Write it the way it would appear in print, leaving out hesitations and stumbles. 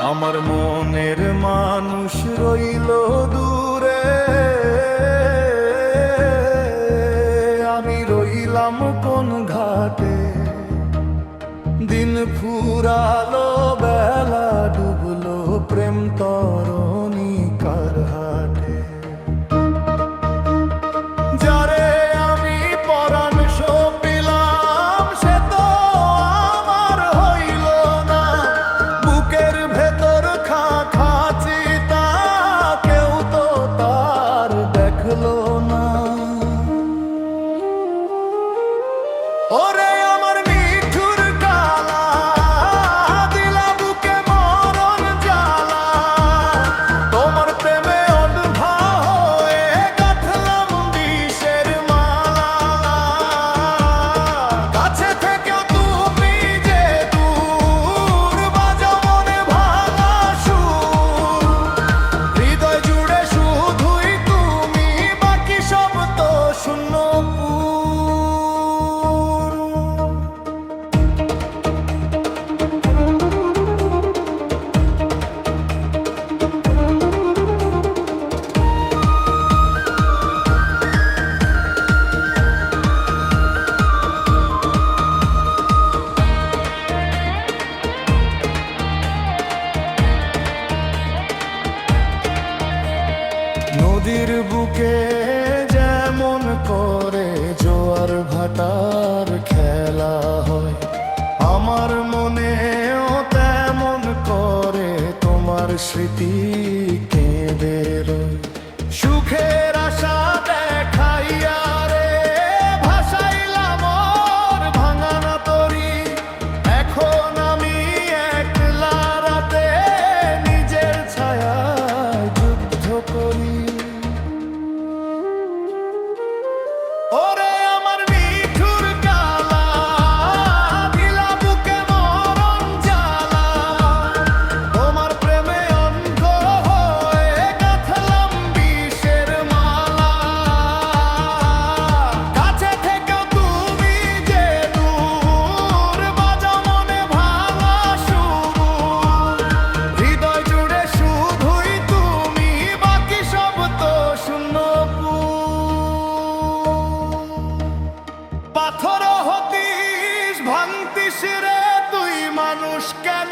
আমার মনের মানুষ রইল দূরে, আমি রইলাম কোন ঘাটে। দিন ফুরালো, বেলা ডুবলো, প্রেম তরণী কার হাটে। যারে আমি পরাণ সপিলাম, সে তো আমার হইল না। বুকের ভেতর খা খা চিতা, কেউ তো তার দেখলো না। ওরে আমার মিঠুর কালা, দিলা বুকে মরণ জ্বালা। তোমার প্রেমে অন্ধা হয়ে গাঁথলাম বিষের মালা। কাছে থেকেও তুমি যে দূর, বাজাও মনে ভাঙা সুর। হৃদয় জুড়ে শুধুই তুমি, বাকি সব তো শূন্য পুর। নদীর বুকে যেমন করে জোয়ার ভাটার খেলা হয়, আমার মনেও তেমন করে তোমার স্মৃতি কেঁদে রয়। সুখের আশা দেখাইয়া রে ভাসাইলাম মোর ভাঙানা তরি। এখন আমি একলা রাতে নিজের ছায়ায় যুদ্ধ করি। ওরে আমার মিঠুর কালা, দিলা বুকে মরণ জ্বালা। তোমার প্রেমে অন্ধ হয়ে গাঁথলাম বিষের মালা। কাছে থেকেও তুমি যে দূর, বাজাও মনে ভাঙা সুর। হৃদয় জুড়ে শুধুই তুমি, বাকি সব তো শূন্য পুর। পাথর হতিস ভাঙতিস রে তুই, মানুষ কেন